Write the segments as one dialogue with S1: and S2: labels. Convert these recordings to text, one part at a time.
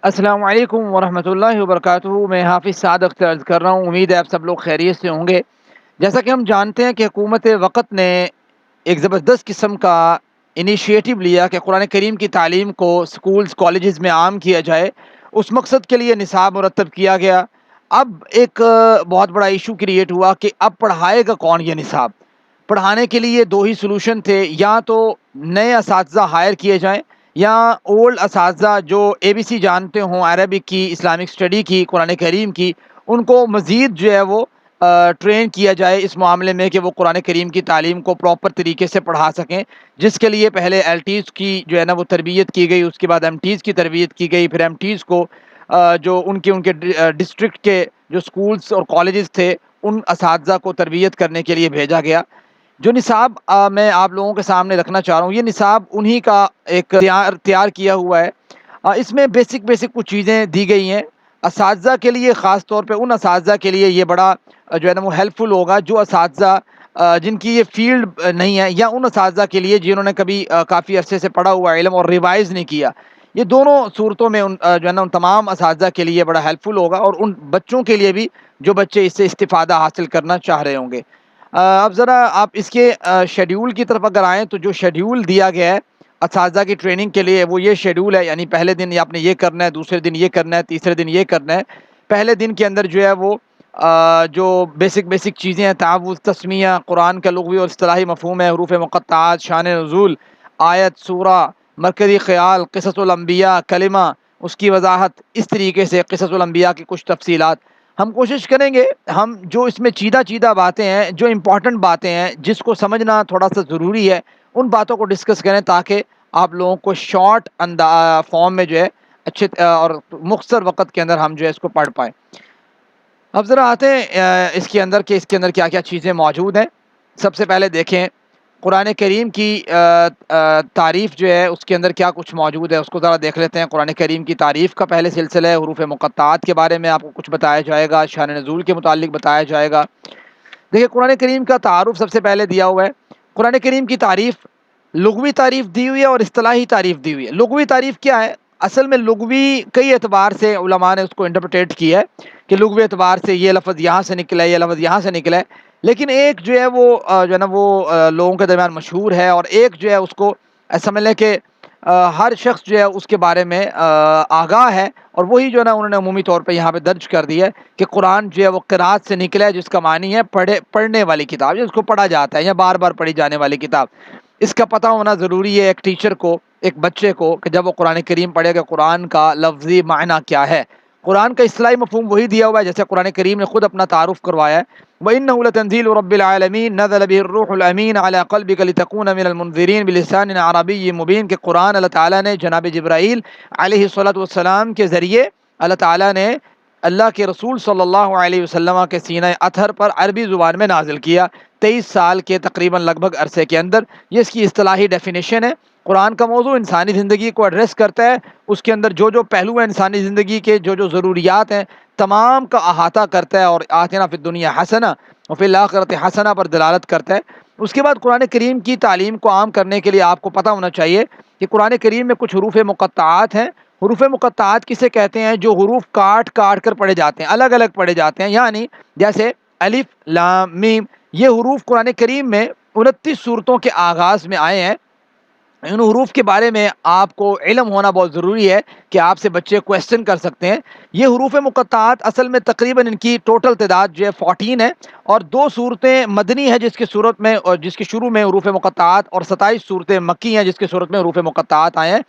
S1: السلام علیکم ورحمۃ اللہ وبرکاتہ۔ میں حافظ صادق عرض کر رہا ہوں، امید ہے آپ سب لوگ خیریت سے ہوں گے۔ جیسا کہ ہم جانتے ہیں کہ حکومت وقت نے ایک زبردست قسم کا انیشیٹو لیا کہ قرآن کریم کی تعلیم کو سکولز کالجز میں عام کیا جائے۔ اس مقصد کے لیے نصاب مرتب کیا گیا۔ اب ایک بہت بڑا ایشو کریٹ ہوا کہ اب پڑھائے گا کون یہ نصاب؟ پڑھانے کے لیے دو ہی سلوشن تھے، یا تو نئے اساتذہ ہائر کیے جائیں یا اولڈ اساتذہ جو اے بی سی جانتے ہوں، عربک کی، اسلامک اسٹڈی کی، قرآن کریم کی، ان کو مزید جو ہے وہ ٹرین کیا جائے اس معاملے میں کہ وہ قرآن کریم کی تعلیم کو پراپر طریقے سے پڑھا سکیں، جس کے لیے پہلے ایل ٹیز کی جو ہے نا وہ تربیت کی گئی، اس کے بعد ایم ٹیز کی تربیت کی گئی، پھر ایم ٹیز کو جو ان کے ڈسٹرکٹ کے جو سکولز اور کالجز تھے ان اساتذہ کو تربیت کرنے کے لیے بھیجا گیا۔ جو نصاب میں آپ لوگوں کے سامنے رکھنا چاہ رہا ہوں، یہ نصاب انہی کا ایک تیار کیا ہوا ہے۔ اس میں بیسک کچھ چیزیں دی گئی ہیں اساتذہ کے لیے، خاص طور پہ ان اساتذہ کے لیے یہ بڑا جو ہے نا وہ ہیلپ فل ہوگا جو اساتذہ جن کی یہ فیلڈ نہیں ہے، یا ان اساتذہ کے لیے جنہوں نے کبھی کافی عرصے سے پڑھا ہوا علم اور ریوائز نہیں کیا۔ یہ دونوں صورتوں میں جو ہے نا ان تمام اساتذہ کے لیے بڑا ہیلپ فل ہوگا، اور ان بچوں کے لیے بھی جو بچے اس سے استفادہ حاصل کرنا چاہ رہے ہوں گے۔ اب ذرا آپ اس کے شیڈیول کی طرف اگر آئیں تو جو شیڈیول دیا گیا ہے اساتذہ کی ٹریننگ کے لیے وہ یہ شیڈیول ہے، یعنی پہلے دن آپ نے یہ کرنا ہے، دوسرے دن یہ کرنا ہے، تیسرے دن یہ کرنا ہے۔ پہلے دن کے اندر جو ہے وہ جو بیسک چیزیں ہیں، تعوذ، تسمیہ، قرآن کا لغوی اور اصطلاحی مفہوم ہے، حروف مقطعات، شان نزول، آیت، سورہ، مرکزی خیال، قصص الانبیاء، کلمہ، اس کی وضاحت، اس طریقے سے قصص الانبیاء کی کچھ تفصیلات۔ ہم کوشش کریں گے ہم جو اس میں چیدہ باتیں ہیں، جو امپورٹنٹ باتیں ہیں جس کو سمجھنا تھوڑا سا ضروری ہے، ان باتوں کو ڈسکس کریں تاکہ آپ لوگوں کو شارٹ فارم میں جو ہے اچھے اور مختصر وقت کے اندر ہم جو ہے اس کو پڑھ پائیں۔ اب ذرا آتے ہیں اس کے اندر کہ اس کے اندر کیا کیا چیزیں موجود ہیں۔ سب سے پہلے دیکھیں قرآن کریم کی تعریف جو ہے اس کے اندر کیا کچھ موجود ہے، اس کو ذرا دیکھ لیتے ہیں۔ قرآن کریم کی تعریف کا پہلے سلسلہ ہے، حروف مقطعات کے بارے میں آپ کو کچھ بتایا جائے گا، شان نزول کے متعلق بتایا جائے گا۔ دیکھیں قرآن کریم کا تعارف سب سے پہلے دیا ہوا ہے۔ قرآن کریم کی تعریف لغوی تعریف دی ہوئی ہے اور اصطلاحی تعریف دی ہوئی ہے۔ لغوی تعریف کیا ہے؟ اصل میں لغوی کئی اعتبار سے علماء نے اس کو انٹرپریٹ کیا ہے کہ لغوی اعتبار سے یہ لفظ یہاں سے نکلا ہے، یہ لفظ یہاں سے نکلا ہے، لیکن ایک جو ہے وہ جو ہے نا وہ لوگوں کے درمیان مشہور ہے، اور ایک جو ہے اس کو سمجھ لیں کہ ہر شخص جو ہے اس کے بارے میں آگاہ ہے، اور وہی جو ہے نا انہوں نے عمومی طور پہ یہاں پہ درج کر دیا ہے کہ قرآن جو ہے وہ قرات سے نکلا ہے، جس کا معنی ہے پڑھنے والی کتاب، جس کو پڑھا جاتا ہے یا بار بار پڑھی جانے والی کتاب۔ اس کا پتہ ہونا ضروری ہے ایک ٹیچر کو، ایک بچے کو، کہ جب وہ قرآن کریم پڑھے گا قرآن کا لفظی معنی کیا ہے۔ قرآن کا اصطلاحی مفہوم وہی دیا ہوا ہے جیسے قرآن کریم نے خود اپنا تعارف کروایا ہے، وَإِنَّهُ لَتَنزِيلُ رَبِّ الْعَالَمِينَ نَزَلَ بِهِ الرُّوحُ الْأَمِينُ عَلَىٰ قَلْبِكَ لِتَكُونَ مِنَ الْمُنذِرِينَ بِلِسَانٍ عَرَبِيٍّ مُبِينٍ، کہ قرآن اللہ تعالیٰ نے جناب جبرائیل علیہ الصلوۃ والسلام کے ذریعے اللہ تعالیٰ نے اللہ کے رسول صلی اللہ علیہ وسلم کے سینہ اطہر پر عربی زبان میں نازل کیا 23 سال کے تقریباً لگ بھگ عرصے کے اندر۔ یہ اس کی اصطلاحی ڈیفینیشن ہے۔ قرآن کا موضوع انسانی زندگی کو ایڈریس کرتا ہے، اس کے اندر جو پہلو ہیں انسانی زندگی کے، جو ضروریات ہیں، تمام کا احاطہ کرتا ہے، اور آتنا فی الدنیا حسنہ وفی الآخرۃ حسنہ پر دلالت کرتا ہے۔ اس کے بعد قرآن کریم کی تعلیم کو عام کرنے کے لیے آپ کو پتہ ہونا چاہیے کہ قرآن کریم میں کچھ حروف مقطعات ہیں۔ حروف مقطعات کسے کہتے ہیں؟ جو حروف کاٹ کر پڑھے جاتے ہیں، الگ الگ پڑھے جاتے ہیں، یعنی جیسے الف، لام، میم، یہ حروف قرآن کریم میں 29 صورتوں کے آغاز میں آئے ہیں۔ ان حروف کے بارے میں آپ کو علم ہونا بہت ضروری ہے کہ آپ سے بچے کویسچن کر سکتے ہیں۔ یہ حروف مقطعات اصل میں تقریباً ان کی ٹوٹل تعداد جو ہے 14 ہے، اور 2 صورتیں مدنی ہے جس کی صورت میں اور جس کے شروع میں حروف مقطعات، اور 27 صورتیں مکی ہیں جس کی صورت میں حروف مقطعات آئے ہیں۔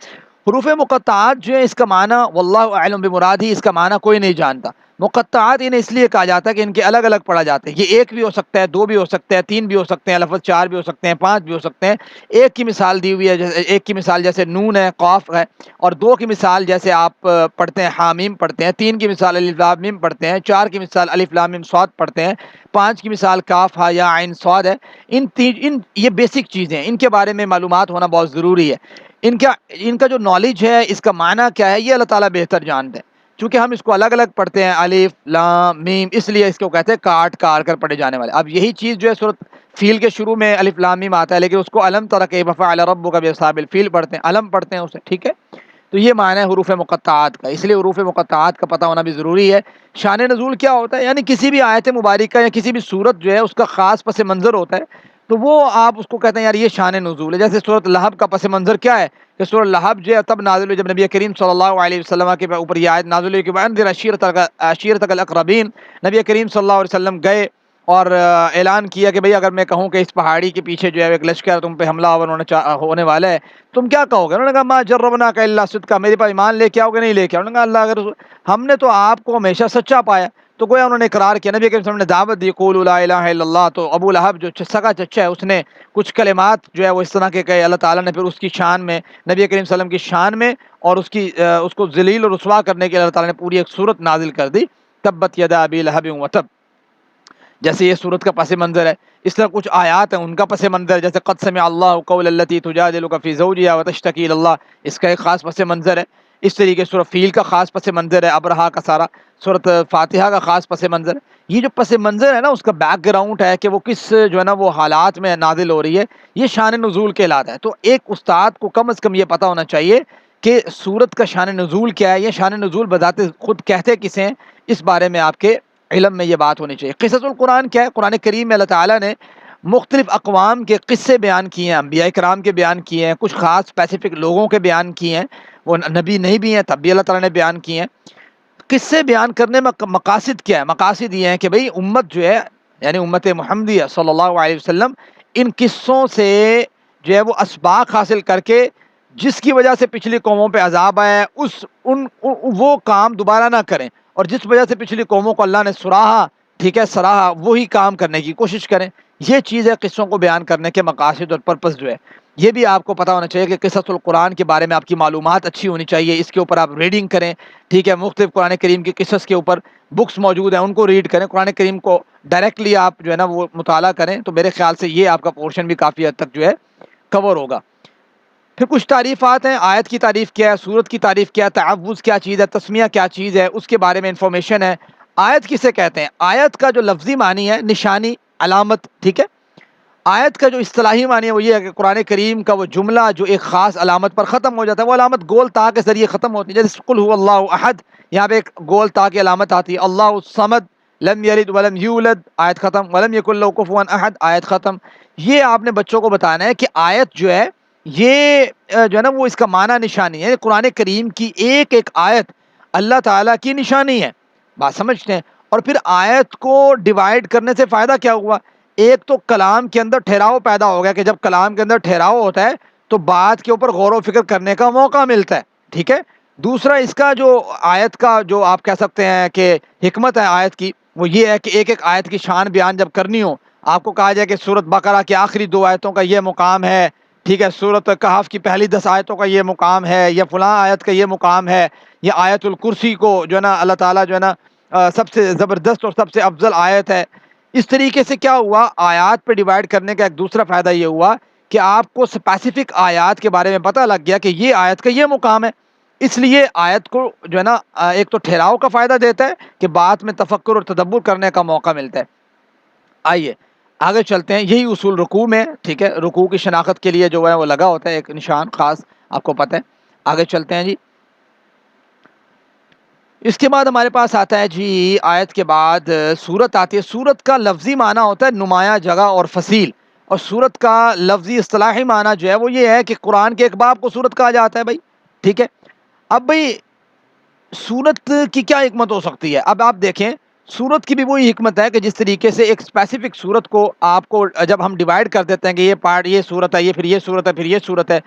S1: حروف مقطعات جو ہے اس کا معنی واللہ اعلم بمراد ہی، اس کا معنی کوئی نہیں جانتا۔ مقطعات انہیں اس لیے کہا جاتا ہے کہ ان کے الگ الگ پڑھا جاتے ہیں۔ یہ ایک بھی ہو سکتا ہے، 2 بھی ہو سکتے ہیں، 3 بھی ہو سکتے ہیں، لفظ 4 بھی ہو سکتے ہیں، 5 بھی ہو سکتے ہیں۔ ایک کی مثال دی ہوئی ہے، ایک کی مثال جیسے نون ہے، قاف ہے، اور 2 کی مثال جیسے آپ پڑھتے ہیں حامیم پڑھتے ہیں، 3 کی مثال الف لام میم پڑھتے ہیں، 4 کی مثال الف لام میم صاد پڑھتے ہیں، 5 کی مثال کاف ہا یا عین صاد ہے۔ یہ بیسک چیزیں ہیں، ان کے بارے میں معلومات ہونا بہت ضروری ہے۔ ان کا جو نالج ہے، اس کا معنی کیا ہے، یہ اللہ تعالیٰ بہتر جانتے ہیں۔ چونکہ ہم اس کو الگ الگ پڑھتے ہیں، الف لام میم، اس لیے اس کو کہتے ہیں کاٹ کر پڑھے جانے والے۔ اب یہی چیز جو ہے سورۃ فیل کے شروع میں الف لام میم آتا ہے، لیکن اس کو الم تر کیف فعل ربک باصحاب الفیل پڑھتے ہیں، الم پڑھتے ہیں اسے، ٹھیک ہے۔ تو یہ معنی ہے حروف مقطعات کا، اس لیے حروف مقطعات کا پتہ ہونا بھی ضروری ہے۔ شان نزول کیا ہوتا ہے؟ یعنی کسی بھی آیت مبارکہ یا کسی بھی صورت جو ہے اس کا خاص پس منظر ہوتا ہے، تو وہ آپ اس کو کہتے ہیں یار یہ شان نزول ہے۔ جیسے سورۃ لہب کا پس منظر کیا ہے کہ سورۃ لہب جو ہے تب نازل ہوئی جب نبی کریم صلی اللہ علیہ وسلم کے اوپر یہ آیت نازل ہوئی کہ وانذر عشیرتک الاقربین، نبی کریم صلی اللہ علیہ وسلم گئے اور اعلان کیا کہ بھئی اگر میں کہوں کہ اس پہاڑی کے پیچھے جو ہے ایک لشکر تم پہ حملہ ہونے والا ہے، تم کیا کہو گے؟ انہوں نے کہا ما جربناک الا صدقا، میرے پاس ایمان لے کے آؤ گے نہیں لے کے آؤ؟ انہوں نے کہا اللہ اگر ہم نے تو آپ کو ہمیشہ سچا پایا۔ تو گویا انہوں نے اقرار کیا، نبی کریم صلی اللہ علیہ وسلم نے دعوت دی قولوا لا الہ الا اللہ، تو ابو لہب جو سگا چچا ہے اس نے کچھ کلمات جو ہے وہ اس طرح کے کہے، اللہ تعالیٰ نے پھر اس کی شان میں، نبی کریم صلی اللہ علیہ وسلم کی شان میں اور اس کو ذلیل اور رسوا کرنے کے لیے اللہ تعالیٰ نے پوری ایک صورت نازل کر دی، تبت یدا ابی لہب وتب، جیسے یہ صورت کا پس منظر ہے۔ اس طرح کچھ آیات ہیں ان کا پس منظر ہے، جیسے قد سمع اللہ قول التی تجادلک فی زوجہا وتشتکی الی اللہ، اس کا ایک خاص پس منظر ہے۔ اس طریقے سورہ فیل کا خاص پس منظر ہے، ابرہا کا سارا، سورۃ فاتحہ کا خاص پس منظر ہے۔ یہ جو پس منظر ہے نا اس کا بیک گراؤنڈ ہے کہ وہ کس جو ہے نا وہ حالات میں نازل ہو رہی ہے، یہ شان نزول کہلاتا ہے۔ تو ایک استاد کو کم از کم یہ پتہ ہونا چاہیے کہ سورت کا شان نزول کیا ہے، یہ شان نزول بذات خود کہتے کسے ہیں، اس بارے میں آپ کے علم میں یہ بات ہونی چاہیے۔ قصص القرآن کیا ہے؟ قرآن کریم میں اللہ تعالیٰ نے مختلف اقوام کے قصے بیان کیے ہیں، انبیاء کرام کے بیان کیے ہیں، کچھ خاص اسپیسیفک لوگوں کے بیان کیے ہیں، وہ نبی نہیں بھی ہیں تب بھی اللہ تعالیٰ نے بیان کیے ہیں۔ قصے بیان کرنے میں مقاصد کیا ہے؟ مقاصد یہ ہیں کہ بھئی امت جو ہے یعنی امت محمدیہ صلی اللہ علیہ وسلم ان قصوں سے جو ہے وہ اسباق حاصل کر کے جس کی وجہ سے پچھلی قوموں پہ عذاب آیا ہے وہ کام دوبارہ نہ کریں، اور جس وجہ سے پچھلی قوموں کو اللہ نے سراہا، ٹھیک ہے، سراہا، وہی کام کرنے کی کوشش کریں۔ یہ چیز ہے قصوں کو بیان کرنے کے مقاصد اور پرپس جو ہے۔ یہ بھی آپ کو پتہ ہونا چاہیے کہ قصص القرآن کے بارے میں آپ کی معلومات اچھی ہونی چاہیے، اس کے اوپر آپ ریڈنگ کریں، ٹھیک ہے، مختلف قرآن کریم کے قصص کے اوپر بکس موجود ہیں ان کو ریڈ کریں، قرآن کریم کو ڈائریکٹلی آپ جو ہے نا وہ مطالعہ کریں، تو میرے خیال سے یہ آپ کا پورشن بھی کافی حد تک جو ہے کور ہوگا۔ پھر کچھ تعریفات ہیں، آیت کی تعریف کیا ہے، سورت کی تعریف کیا ہے، تعوذ کیا چیز ہے، تسمیہ کیا چیز ہے، اس کے بارے میں انفارمیشن ہے۔ آیت کسے کہتے ہیں؟ آیت کا جو لفظی معنی ہے نشانی، علامت، ٹھیک ہے۔ آیت کا جو اصطلاحی معنی ہے وہ یہ ہے کہ قرآن کریم کا وہ جملہ جو ایک خاص علامت پر ختم ہو جاتا ہے، وہ علامت گول تا کے ذریعے ختم ہوتی ہے، جیسے قل هو اللہ احد، یہاں پہ ایک گول تا کی علامت آتی ہے، اللہ الصمد لم یلد ولم یولد، آیت ختم، ولم یکن لہ کفوا احد، آیت ختم۔ یہ آپ نے بچوں کو بتانا ہے کہ آیت جو ہے یہ جو ہے نا وہ اس کا معنی نشانی ہے، قرآن کریم کی ایک ایک آیت اللہ تعالیٰ کی نشانی ہے، بات سمجھتے ہیں۔ اور پھر آیت کو ڈیوائیڈ کرنے سے فائدہ کیا ہوا؟ ایک تو کلام کے اندر ٹھہراؤ پیدا ہو گیا کہ جب کلام کے اندر ٹھہراؤ ہوتا ہے تو بات کے اوپر غور و فکر کرنے کا موقع ملتا ہے، ٹھیک ہے۔ دوسرا اس کا جو آیت کا جو آپ کہہ سکتے ہیں کہ حکمت ہے آیت کی، وہ یہ ہے کہ ایک ایک آیت کی شان بیان جب کرنی ہو، آپ کو کہا جائے کہ سورۃ بقرہ کی آخری 2 آیتوں کا یہ مقام ہے، ٹھیک ہے، سورۃ کہف کی پہلی 10 آیتوں کا یہ مقام ہے، یا فلاں آیت کا یہ مقام ہے، یا آیت الکرسی کو جو ہے نا اللہ تعالیٰ جو ہے نا سب سے زبردست اور سب سے افضل آیت ہے۔ اس طریقے سے کیا ہوا؟ آیات پہ ڈیوائیڈ کرنے کا ایک دوسرا فائدہ یہ ہوا کہ آپ کو اسپیسیفک آیات کے بارے میں پتہ لگ گیا کہ یہ آیت کا یہ مقام ہے، اس لیے آیت کو جو ہے نا ایک تو ٹھہراؤ کا فائدہ دیتا ہے کہ بات میں تفکر اور تدبر کرنے کا موقع ملتا ہے۔ آئیے آگے چلتے ہیں، یہی اصول رکوع میں، ٹھیک ہے، رکوع کی شناخت کے لیے جو ہے وہ لگا ہوتا ہے ایک نشان خاص، آپ کو پتہ ہے۔ آگے چلتے ہیں جی، اس کے بعد ہمارے پاس آتا ہے جی آیت کے بعد سورت آتی ہے۔ سورت کا لفظی معنی ہوتا ہے نمایاں جگہ اور فصیل، اور سورت کا لفظی اصطلاحی معنی جو ہے وہ یہ ہے کہ قرآن کے ایک باب کو سورت کہا جاتا ہے بھائی، ٹھیک ہے۔ اب بھائی سورت کی کیا حکمت ہو سکتی ہے؟ اب آپ دیکھیں سورت کی بھی وہی حکمت ہے کہ جس طریقے سے ایک اسپیسیفک سورت کو آپ کو جب ہم ڈیوائیڈ کر دیتے ہیں کہ یہ پارٹ یہ سورت ہے، یہ پھر یہ سورت ہے، پھر یہ سورت ہے،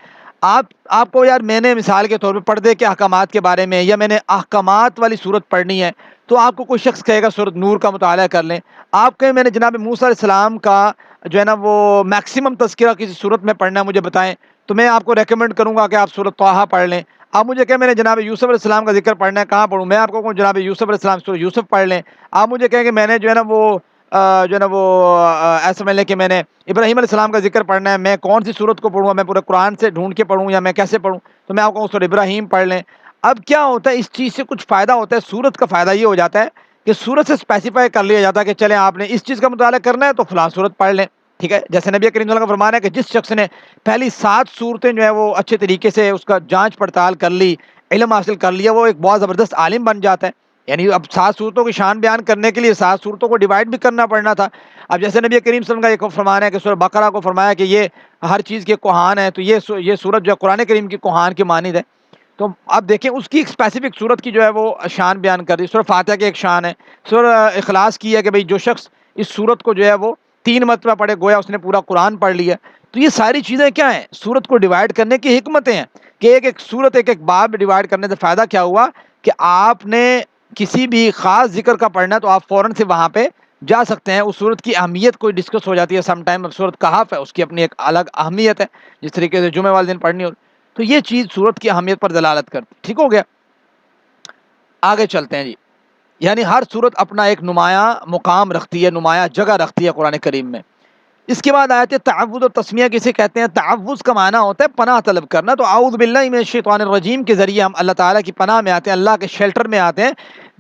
S1: آپ کو یار میں نے مثال کے طور پہ پردے کے احکامات کے بارے میں یا میں نے احکامات والی سورت پڑھنی ہے، تو آپ کو کوئی شخص کہے گا سورت نور کا مطالعہ کر لیں، آپ کہیں میں نے جناب موسیٰ علیہ السلام کا جو ہے نا وہ میکسیمم تذکرہ کسی سورت میں پڑھنا ہے مجھے بتائیں، تو میں آپ کو ریکمنڈ کروں گا کہ آپ سورت طٰہٰ پڑھ لیں۔ آپ مجھے کہیں میں نے جناب یوسف علیہ السلام کا ذکر پڑھنا ہے، کہاں پڑھوں؟ میں آپ کو کہوں جناب یوسف علیہ السلام سورہ یوسف پڑھ لیں۔ آپ مجھے کہیں کہ میں نے جو ہے نا وہ ایسا سمجھ لیں کہ میں نے ابراہیم علیہ السلام کا ذکر پڑھنا ہے، میں کون سی سورت کو پڑھوں؟ میں پورے قرآن سے ڈھونڈ کے پڑھوں یا میں کیسے پڑھوں؟ تو میں آپ کو سورہ ابراہیم پڑھ لیں۔ اب کیا ہوتا ہے، اس چیز سے کچھ فائدہ ہوتا ہے، سورت کا فائدہ یہ ہو جاتا ہے کہ سورت سے اسپیسیفائی کر لیا جاتا ہے کہ چلیں آپ نے اس چیز کا مطالعہ کرنا ہے تو فلاں سورت پڑھ لیں، ٹھیک ہے۔ جیسے نبی کریم صلی اللہ علیہ وسلم کا فرمان ہے کہ جس شخص نے پہلی 7 صورتیں جو ہے وہ اچھے طریقے سے اس کا جانچ پڑتال کر لی، علم حاصل کر لیا وہ ایک بہت زبردست عالم بن جاتا ہے. یعنی اب 7 صورتوں کی شان بیان کرنے کے لیے 7 صورتوں کو ڈیوائڈ بھی کرنا پڑنا تھا. اب جیسے نبی کریم صلی اللہ علیہ وسلم کا ایک فرمان ہے کہ سورہ بقرہ کو فرمایا کہ یہ ہر چیز کے کوہان ہے, تو یہ سورت جو ہے قرآن کریم کی کوہان کے مانند ہے. تو اب دیکھیں اس کی ایک اسپیسیفک صورت کی جو ہے وہ شان بیان کر دی. سورہ فاتحہ کی ایک شان ہے, سورہ اخلاص کی ہے کہ بھئی جو شخص اس صورت کو جو ہے وہ 3 مرتبہ پڑھے گویا اس نے پورا قرآن پڑھ لیا. تو یہ ساری چیزیں کیا ہیں, صورت کو ڈیوائڈ کرنے کی حکمتیں ہیں کہ ایک ایک صورت ایک ایک باب ڈیوائڈ کرنے سے فائدہ کیا ہوا کہ آپ نے کسی بھی خاص ذکر کا پڑھنا ہے تو آپ فوراً سے وہاں پہ جا سکتے ہیں. اس صورت کی اہمیت کوئی ڈسکس ہو جاتی ہے سم ٹائم. اب صورت کہف ہے, اس کی اپنی ایک الگ اہمیت ہے, جس طریقے سے جمعہ والے دن پڑھنی ہو. تو یہ چیز صورت کی اہمیت پر دلالت کرتی. ٹھیک ہو گیا, آگے چلتے ہیں جی. یعنی ہر صورت اپنا ایک نمایاں مقام رکھتی ہے, نمایاں جگہ رکھتی ہے قرآن کریم میں. اس کے بعد آیت تعوذ اور تسمیہ کسے کہتے ہیں؟ تعوذ کا معنی ہوتا ہے پناہ طلب کرنا. تو اعوذ باللہ من الشیطان الرجیم کے ذریعے ہم اللہ تعالیٰ کی پناہ میں آتے ہیں, اللہ کے شیلٹر میں آتے ہیں.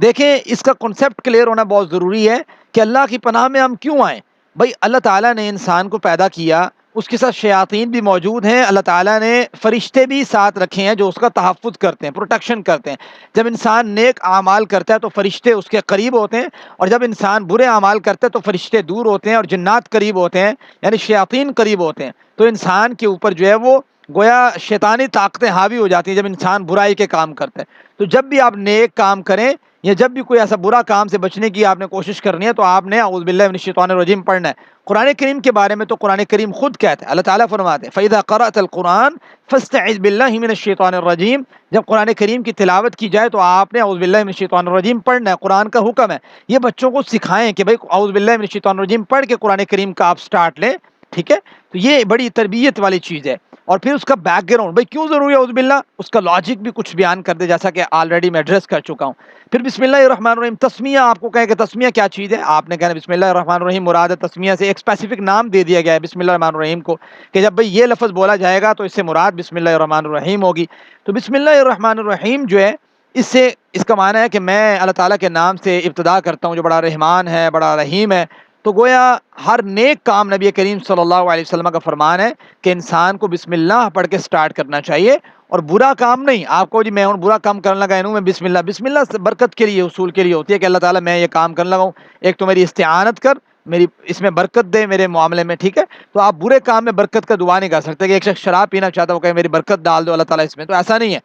S1: دیکھیں اس کا کنسیپٹ کلیئر ہونا بہت ضروری ہے کہ اللہ کی پناہ میں ہم کیوں آئیں. بھائی اللہ تعالیٰ نے انسان کو پیدا کیا, اس کے ساتھ شیاطین بھی موجود ہیں, اللہ تعالیٰ نے فرشتے بھی ساتھ رکھے ہیں جو اس کا تحفظ کرتے ہیں, پروٹیکشن کرتے ہیں. جب انسان نیک اعمال کرتا ہے تو فرشتے اس کے قریب ہوتے ہیں, اور جب انسان برے اعمال کرتا ہے تو فرشتے دور ہوتے ہیں اور جنات قریب ہوتے ہیں, یعنی شیاطین قریب ہوتے ہیں. تو انسان کے اوپر جو ہے وہ گویا شیطانی طاقتیں حاوی ہو جاتی ہیں جب انسان برائی کے کام کرتا ہے. تو جب بھی آپ نیک کام کریں یا جب بھی کوئی ایسا برا کام سے بچنے کی آپ نے کوشش کرنی ہے تو آپ نے اعوذ باللہ من الشیطان الرجیم پڑھنا ہے. قرآن کریم کے بارے میں تو قرآن کریم خود کہتا ہے, اللہ تعالیٰ فرماتے ہیں فَإِذَا قَرَأْتَ الْقُرْآنَ فَاسْتَعِذْ بِاللَّهِ مِنَ الشَّيْطَانِ الرَّجِيمِ. جب قرآن کریم کی تلاوت کی جائے تو آپ نے اعوذ باللہ من الشیطان الرجیم پڑھنا ہے. قرآن کا حکم ہے, یہ بچوں کو سکھائیں کہ بھائی اعوذ باللہ من الشیطان الرجیم پڑھ کے قرآن کریم کا آپ سٹارٹ لیں. ٹھیک ہے, تو یہ بڑی تربیت والی چیز ہے. اور پھر اس کا بیک گراؤنڈ, بھائی کیوں ضروری ہے اعوذ باللہ, اس کا لاجک بھی کچھ بیان کر دے جیسا کہ آلریڈی میں ایڈریس کر چکا ہوں. پھر بسم اللہ الرحمن الرحیم, تسمیہ آپ کو کہیں کہ تسمیہ کیا چیز ہے, آپ نے کہنا بسم اللہ الرحمن الرحیم مراد ہے. تسمیہ سے ایک اسپیسیفک نام دے دیا گیا ہے بسم اللہ الرحمن الرحیم کو کہ جب بھئی یہ لفظ بولا جائے گا تو اس سے مراد بسم اللہ الرحمن الرحیم ہوگی. تو بسم اللہ الرحمن الرحیم جو ہے اس کا معنی ہے کہ میں اللہ تعالیٰ کے نام سے ابتدا کرتا ہوں جو بڑا رحمان ہے, بڑا رحیم ہے. تو گویا ہر نیک کام نبی کریم صلی اللہ علیہ وسلم کا فرمان ہے کہ انسان کو بسم اللہ پڑھ کے سٹارٹ کرنا چاہیے, اور برا کام نہیں. آپ کو جی میں برا کام کرنے لگا میں بسم اللہ برکت کے لیے, اصول کے لیے ہوتی ہے کہ اللہ تعالیٰ میں یہ کام کرنے لگا ہوں, ایک تو میری استعانت کر, میری اس میں برکت دے میرے معاملے میں. ٹھیک ہے, تو آپ برے کام میں برکت کا دعا نہیں کر سکتے کہ ایک شخص شراب پینا چاہتا ہو کہ میری برکت ڈال دو اللہ تعالیٰ اس میں, تو ایسا نہیں ہے.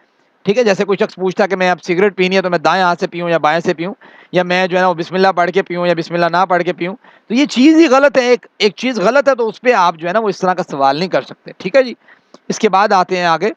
S1: ٹھیک ہے, جیسے کوئی شخص پوچھتا کہ میں اب سگریٹ پینی ہے تو میں دائیں ہاتھ سے پیوں یا بائیں سے پیوں, یا میں جو ہے نا وہ بسم اللہ پڑھ کے پیوں یا بسم اللہ نہ پڑھ کے پیوں, تو یہ چیز ہی غلط ہے. ایک چیز غلط ہے تو اس پہ آپ جو ہے نا وہ اس طرح کا سوال نہیں کر سکتے. ٹھیک ہے جی, اس کے بعد آتے ہیں آگے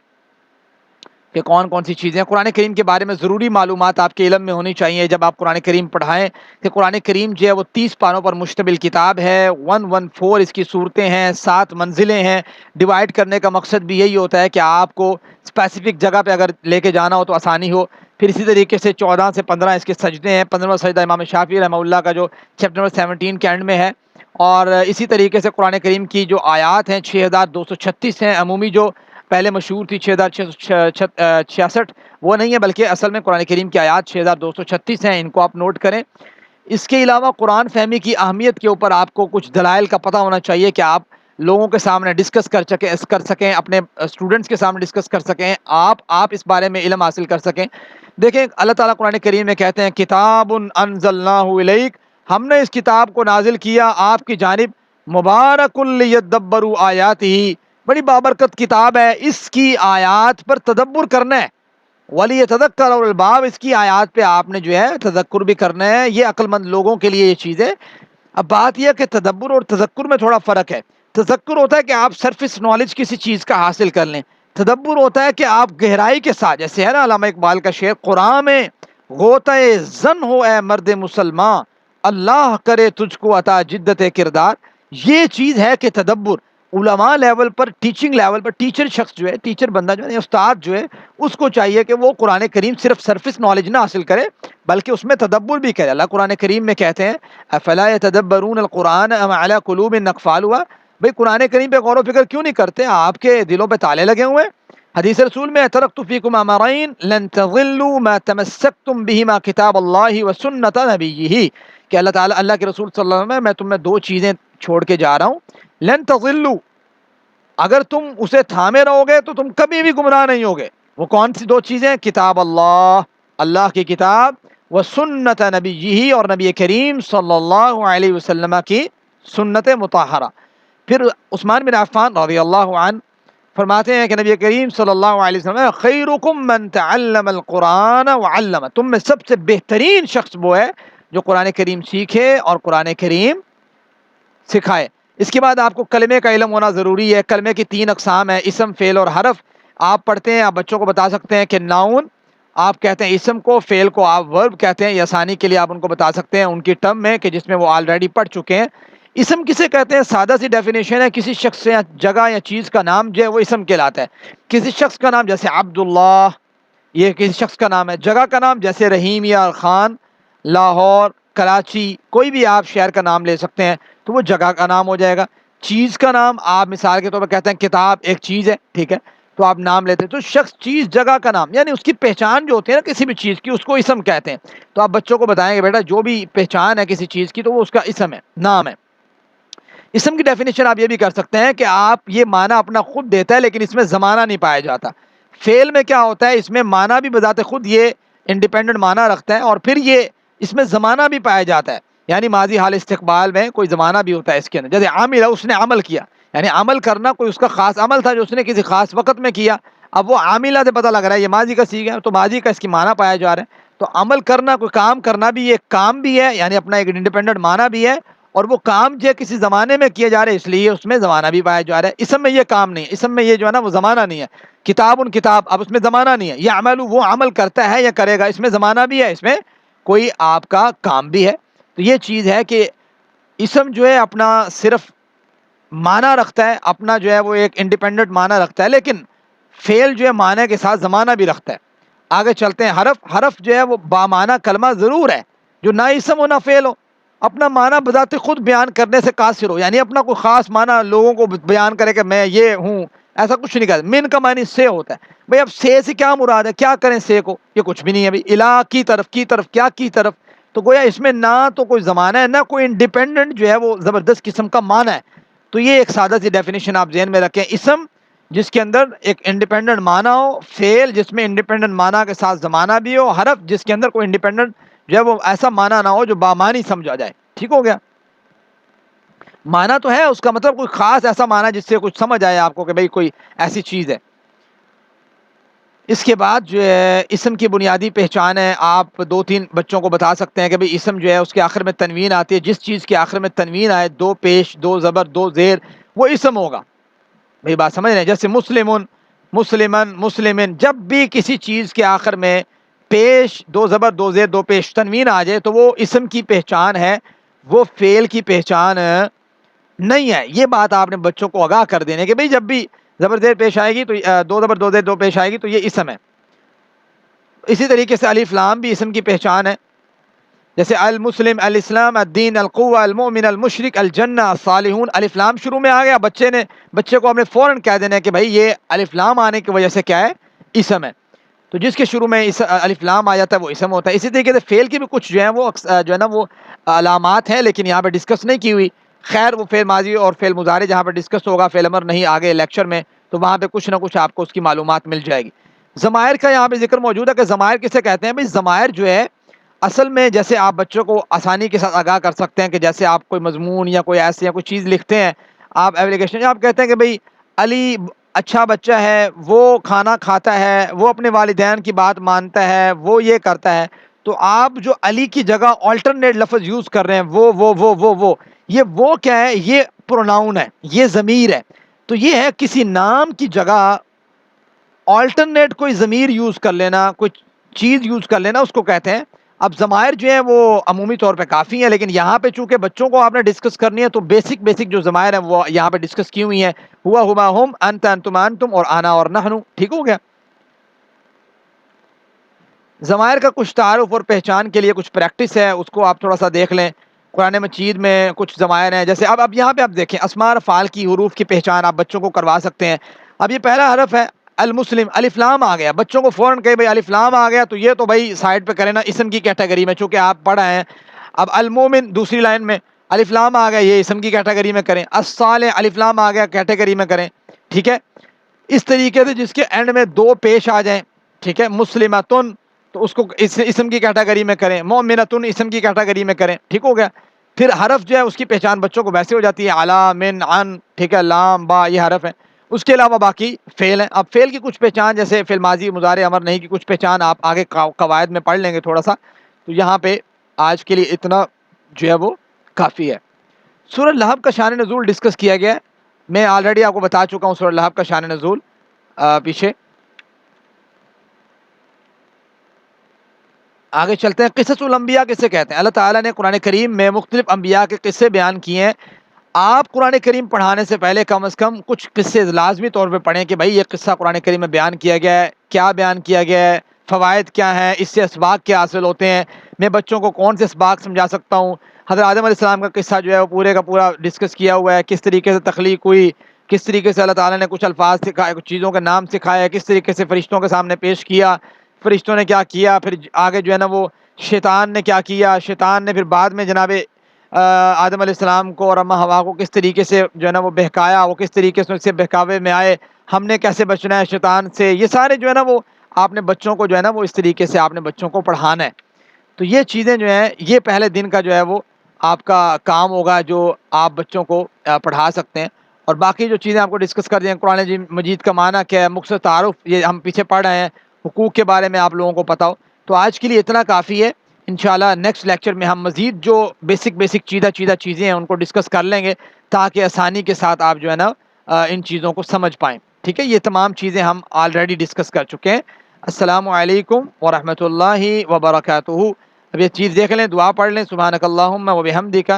S1: کہ کون کون سی چیزیں قرآن کریم کے بارے میں ضروری معلومات آپ کے علم میں ہونی چاہیے جب آپ قرآن کریم پڑھائیں. کہ قرآن کریم جو ہے وہ 30 پاروں پر مشتمل کتاب ہے, 114 اس کی صورتیں ہیں, 7 منزلیں ہیں. ڈیوائڈ کرنے کا مقصد بھی یہی ہوتا ہے کہ آپ کو اسپیسیفک جگہ پہ اگر لے کے جانا ہو تو آسانی ہو. پھر اسی طریقے سے 14 سے 15 اس کے سجدے ہیں. 15واں سجدہ امام شافعی رحمہ اللہ کا جو چیپٹر نمبر 17 کے اینڈ میں ہے. اور اسی طریقے سے قرآن کریم کی جو آیات ہیں 6236 ہیں. عمومی جو پہلے مشہور تھی 6666 وہ نہیں ہے, بلکہ اصل میں قرآن کریم کی آیات 6236 ہیں. ان کو آپ نوٹ کریں. اس کے علاوہ قرآن فہمی کی اہمیت کے اوپر آپ کو کچھ دلائل کا پتہ ہونا چاہیے کہ آپ لوگوں کے سامنے ڈسکس کر سکیں, اپنے اسٹوڈنٹس کے سامنے ڈسکس کر سکیں, آپ اس بارے میں علم حاصل کر سکیں. دیکھیں اللہ تعالیٰ قرآن کریم میں کہتے ہیں کتاب انزلناہ الیک, ہم نے اس کتاب کو نازل کیا آپ کی جانب, مبارک لیدبروا آیاتہ, بڑی بابرکت کتاب ہے, اس کی آیات پر تدبر کرنا ہے. وَلِيَتَذَكَّرَ أُولُو الْأَلْبَابِ, اس کی آیات پہ آپ نے جو ہے تذکر بھی کرنا ہے. یہ عقل مند لوگوں کے لیے یہ چیز ہے. اب بات یہ کہ تدبر اور تذکر میں تھوڑا فرق ہے. تذکر ہوتا ہے کہ آپ سرفس نالج کسی چیز کا حاصل کر لیں. تدبر ہوتا ہے کہ آپ گہرائی کے ساتھ, جیسے ہے نا علامہ اقبال کا شعر, قرآن میں غوطہ زن ہو اے مرد مسلمان, اللہ کرے تجھ کو عطا جدت کردار. یہ چیز ہے کہ تدبر علماء لیول پر, ٹیچنگ لیول پر, ٹیچر شخص جو ہے, ٹیچر بندہ جو ہے, استاد جو ہے, اس کو چاہیے کہ وہ قرآن کریم صرف سرفس نالج نہ حاصل کرے بلکہ اس میں تدبر بھی کرے. اللہ قرآن کریم میں کہتے ہیں افلا یتدبرون القرآن ام علی قلوب اقفالها, بھئی قرآن کریم پہ غور و فکر کیوں نہیں کرتے, آپ کے دلوں پہ تالے لگے ہوئے ہیں. حدیث رسول میں ترکت فیکم امرین لن تضلوا ما تمسکتم بہما کتاب اللہ وسنت نبیہ, کہ اللہ کے رسول صلی اللہ علیہ وسلم میں تم میں 2 چیزیں چھوڑ کے جا رہا ہوں. لن تضلوا, اگر تم اسے تھامے رہو گے تو تم کبھی بھی گمراہ نہیں ہوگے. وہ کون سی دو چیزیں؟ کتاب اللہ، اللہ کی کتاب، و سنت نبی، اور نبی کریم صلی اللہ علیہ وسلم کی سنت مطہرہ۔ پھر عثمان بن عفان رضی اللہ عنہ فرماتے ہیں کہ نبی کریم صلی اللہ علیہ وسلم خیرکم من تعلم القرآن وعلم، تم میں سب سے بہترین شخص وہ ہے جو قرآن کریم سیکھے اور قرآن کریم سکھائے۔ اس کے بعد آپ کو کلمے کا علم ہونا ضروری ہے۔ کلمے کی 3 اقسام ہیں، اسم، فعل اور حرف۔ آپ پڑھتے ہیں، آپ بچوں کو بتا سکتے ہیں کہ ناؤن آپ کہتے ہیں اسم کو، فعل کو آپ ورب کہتے ہیں، یہ آسانی کے لیے آپ ان کو بتا سکتے ہیں ان کی ٹرم میں کہ جس میں وہ آلریڈی پڑھ چکے ہیں۔ اسم کسے کہتے ہیں؟ سادہ سی ڈیفینیشن ہے، کسی شخص یا جگہ یا چیز کا نام جو ہے وہ اسم کہلاتا ہے۔ کسی شخص کا نام جیسے عبداللہ، یہ کسی شخص کا نام ہے۔ جگہ کا نام جیسے رحیم یا خان، لاہور، کراچی، کوئی بھی آپ شہر کا نام لے سکتے ہیں تو وہ جگہ کا نام ہو جائے گا۔ چیز کا نام آپ مثال کے طور پر کہتے ہیں کتاب ایک چیز ہے، ٹھیک ہے، تو آپ نام لیتے ہیں۔ تو شخص، چیز، جگہ کا نام، یعنی اس کی پہچان جو ہوتی ہے نا کسی بھی چیز کی، اس کو اسم کہتے ہیں۔ تو آپ بچوں کو بتائیں گے بیٹا جو بھی پہچان ہے کسی چیز کی تو وہ اس کا اسم ہے، نام ہے۔ اسم کی ڈیفینیشن آپ یہ بھی کر سکتے ہیں کہ آپ یہ معنی اپنا خود دیتا ہے لیکن اس میں زمانہ نہیں پایا جاتا۔ فعل میں کیا ہوتا ہے، اس میں معنی بھی بذات خود یہ انڈیپینڈنٹ معنی رکھتا ہے اور پھر یہ اس میں زمانہ بھی پایا جاتا ہے، یعنی ماضی، حال، استقبال میں کوئی زمانہ بھی ہوتا ہے اس کے اندر۔ جیسے عامل ہے، اس نے عمل کیا، یعنی عمل کرنا کوئی اس کا خاص عمل تھا جو اس نے کسی خاص وقت میں کیا۔ اب وہ عاملہ سے پتہ لگ رہا ہے یہ ماضی کا سیغہ ہے تو ماضی کا اس کی معنی پایا جا رہا ہے۔ تو عمل کرنا، کوئی کام کرنا بھی ایک کام بھی ہے، یعنی اپنا ایک انڈیپینڈنٹ معنی بھی ہے، اور وہ کام جو ہے کسی زمانے میں کیا جا رہا ہے اس لیے اس میں زمانہ بھی پایا جا رہا ہے۔ اسم میں یہ کام نہیں ہے، اسم میں یہ جو ہے نا وہ زمانہ نہیں ہے۔ کتاب ان کتاب، اب اس میں زمانہ نہیں ہے۔ یہ عمل، وہ عمل کرتا ہے یا کرے گا، اس میں زمانہ بھی ہے، اس میں کوئی آپ کا کام بھی ہے۔ تو یہ چیز ہے کہ اسم جو ہے اپنا صرف معنی رکھتا ہے، اپنا جو ہے وہ ایک انڈیپینڈنٹ معنی رکھتا ہے، لیکن فعل جو ہے معنی کے ساتھ زمانہ بھی رکھتا ہے۔ آگے چلتے ہیں، حرف۔ حرف جو ہے وہ بامعنی کلمہ ضرور ہے جو نہ اسم ہو نہ فعل ہو، اپنا معنی بذات خود بیان کرنے سے قاصر ہو، یعنی اپنا کوئی خاص معنی لوگوں کو بیان کرے کہ میں یہ ہوں، ایسا کچھ نہیں کرتا۔ من کا معنی سے ہوتا ہے، بھئی اب سے کیا مراد ہے، کیا کریں سے کو، یہ کچھ بھی نہیں ہے بھئی۔ الہ کی طرف، کی طرف، کیا کی طرف، تو گویا اس میں نہ تو کوئی زمانہ ہے نہ کوئی انڈیپینڈنٹ جو ہے وہ زبردست قسم کا معنی ہے۔ تو یہ ایک سادہ سی ڈیفینیشن آپ ذہن میں رکھیں، اسم جس کے اندر ایک انڈیپینڈنٹ معنی ہو، فعل جس میں انڈیپینڈنٹ معنی کے ساتھ زمانہ بھی ہو، حرف جس کے اندر کوئی انڈیپینڈنٹ جو ہے وہ ایسا معنی نہ ہو جو بامانی سمجھا جائے۔ ٹھیک ہو گیا؟ معنی تو ہے اس کا، مطلب کوئی خاص ایسا معنی جس سے کچھ سمجھ آئے آپ کو کہ بھئی کوئی ایسی چیز ہے۔ اس کے بعد جو ہے اسم کی بنیادی پہچان ہے، آپ 2-3 بچوں کو بتا سکتے ہیں کہ بھئی اسم جو ہے اس کے آخر میں تنوین آتی ہے، جس چیز کے آخر میں تنوین آئے، 2 پیش، 2 زبر، 2 زیر، وہ اسم ہوگا۔ بھئی بات سمجھ رہے ہیں؟ جیسے مسلمن، مسلمن، مسلمن، جب بھی کسی چیز کے آخر میں پیش، 2 زبر، 2 زیر، 2 پیش تنوین آ جائے تو وہ اسم کی پہچان ہے، وہ فعل کی پہچان نہیں ہے۔ یہ بات آپ نے بچوں کو آگاہ کر دینے کہ بھئی جب بھی زبر زیر پیش آئے گی تو 2 زبر 2 زیر 2 پیش آئے گی تو یہ اسم ہے۔ اسی طریقے سے الف لام بھی اسم کی پہچان ہے، جیسے المسلم، الاسلام، الدین، القوہ، المؤمن، المشرک، الجنہ، الصالحون، الف لام شروع میں آ گیا، بچے کو ہم نے فوراً کہہ دینا ہے کہ بھائی یہ الف لام آنے کی وجہ سے کیا ہے، اسم ہے۔ تو جس کے شروع میں الف لام آ جاتا ہے وہ اسم ہوتا ہے۔ اسی طریقے سے فعل کی بھی کچھ جو ہیں وہ جو ہے نا وہ علامات ہیں، لیکن یہاں پہ ڈسکس نہیں کی ہوئی۔ خیر وہ فعل ماضی اور فعل مضارع جہاں پہ ڈسکس ہوگا، فعل امر نہیں آگے لیکچر میں، تو وہاں پہ کچھ نہ کچھ آپ کو اس کی معلومات مل جائے گی۔ ضمائر کا یہاں پہ ذکر موجود ہے کہ ضمائر کسے کہتے ہیں؟ بھائی ضمائر جو ہے اصل میں جیسے آپ بچوں کو آسانی کے ساتھ آگاہ کر سکتے ہیں کہ جیسے آپ کوئی مضمون یا کوئی ایسی یا کوئی چیز لکھتے ہیں، آپ ایپلیکیشن، آپ کہتے ہیں کہ بھئی علی اچھا بچہ ہے، وہ کھانا کھاتا ہے، وہ اپنے والدین کی بات مانتا ہے، وہ یہ کرتا ہے، تو آپ جو علی کی جگہ آلٹرنیٹ لفظ یوز کر رہے ہیں، وہ یہ وہ کیا ہے؟ یہ پروناؤن ہے، یہ ضمیر ہے۔ تو یہ ہے کسی نام کی جگہ آلٹرنیٹ کوئی ضمیر یوز کر لینا، کوئی چیز یوز کر لینا، اس کو کہتے ہیں۔ اب ضمائر جو ہیں وہ عمومی طور پہ کافی ہیں، لیکن یہاں پہ چونکہ بچوں کو آپ نے ڈسکس کرنی ہے تو بیسک جو ضمائر ہیں وہ یہاں پہ ڈسکس کی ہوئی ہیں، ہوا ہما ہم، انت انتم انتم، اور آنا اور نحنو۔ ٹھیک ہو گیا؟ ضمائر کا کچھ تعارف اور پہچان کے لیے کچھ پریکٹس ہے، اس کو آپ تھوڑا سا دیکھ لیں۔ قرآن مجید میں کچھ ضمائر ہیں، جیسے اب یہاں پہ آپ دیکھیں اسماء اور افعال کی حروف کی پہچان آپ بچوں کو کروا سکتے ہیں۔ اب یہ پہلا حرف ہے المسلم، الف لام آ گیا، بچوں کو فوراً کہے بھائی الف لام آ گیا تو یہ تو بھائی سائڈ پہ کریں نا، اسم کی کیٹیگری میں، چونکہ آپ پڑھ رہے ہیں۔ اب المومن دوسری لائن میں الف لام آ گیا، یہ اسم کی کیٹیگری میں کریں۔ الصالح الف لام آ گیا، کیٹیگری میں کریں۔ ٹھیک ہے؟ اس طریقے سے جس کے اینڈ میں دو پیش آ جائیں، ٹھیک ہے، مسلمتن تو اس کو اسم کی کیٹیگری میں کریں، مومنتن اسم کی کیٹیگری میں کریں، ٹھیک ہو گیا. پھر حرف جو ہے اس کی پہچان بچوں کو ویسے ہو جاتی ہے، علا، من، عن، ٹھیک ہے، لام، با، یہ حرف ہیں. اس کے علاوہ باقی فعل ہیں. اب فعل کی کچھ پہچان جیسے فعل ماضی، مضارع، امر نہیں کی کچھ پہچان آپ آگے قواعد میں پڑھ لیں گے تھوڑا سا. تو یہاں پہ آج کے لیے اتنا جو ہے وہ کافی ہے. سورہ لہب کا شان نزول ڈسکس کیا گیا ہے، میں آلریڈی آپ کو بتا چکا ہوں سورہ لہب کا شان نزول پیچھے. آگے چلتے ہیں. قصص الانبیاء کسے کہتے ہیں؟ اللہ تعالیٰ نے قرآن کریم میں مختلف انبیاء کے قصے بیان کیے ہیں. آپ قرآن کریم پڑھانے سے پہلے کم از کم کچھ قصے لازمی طور پہ پڑھیں کہ بھائی یہ قصہ قرآن کریم میں بیان کیا گیا ہے، کیا بیان کیا گیا ہے، فوائد کیا ہیں، اس سے اسباق کیا حاصل ہوتے ہیں، میں بچوں کو کون سے اسباق سمجھا سکتا ہوں. حضرت آدم علیہ السلام کا قصہ جو ہے وہ پورے کا پورا ڈسکس کیا ہوا ہے، کس طریقے سے تخلیق ہوئی، کس طریقے سے اللہ تعالیٰ نے کچھ الفاظ سکھائے، کچھ چیزوں کے نام سکھائے، کس طریقے سے فرشتوں کے سامنے پیش کیا، فرشتوں نے کیا کیا، پھر آگے جو ہے نا وہ شیطان نے کیا کیا، شیطان نے پھر بعد میں جناب آدم علیہ السلام کو اور اماں حوا کو کس طریقے سے جو ہے نا وہ بہکایا، وہ کس طریقے سے اس سے بہکاوے میں آئے، ہم نے کیسے بچنا ہے شیطان سے. یہ سارے جو ہے نا وہ آپ نے بچوں کو جو ہے نا وہ اس طریقے سے آپ نے بچوں کو پڑھانا ہے. تو یہ چیزیں جو ہیں یہ پہلے دن کا جو ہے وہ آپ کا کام ہوگا جو آپ بچوں کو پڑھا سکتے ہیں. اور باقی جو چیزیں آپ کو ڈسکس کر دیں، قرآن مجید کا معنی کیا ہے، مختصر تعارف یہ ہم پیچھے پڑھ رہے ہیں، حقوق کے بارے میں آپ لوگوں کو پتہ ہو. تو آج کے لیے اتنا کافی ہے. انشاءاللہ نیکسٹ لیکچر میں ہم مزید جو بیسک چیزیں ہیں ان کو ڈسکس کر لیں گے تاکہ آسانی کے ساتھ آپ جو ہے نا ان چیزوں کو سمجھ پائیں. ٹھیک ہے، یہ تمام چیزیں ہم آلریڈی ڈسکس کر چکے ہیں. السلام علیکم ورحمۃ اللہ وبرکاتہ. اب یہ چیز دیکھ لیں، دعا پڑھ لیں. سبحانک اللہم و بحمدک،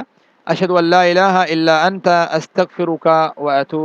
S1: اشہد ان لا الہ الا انت، استغفرک و اتوب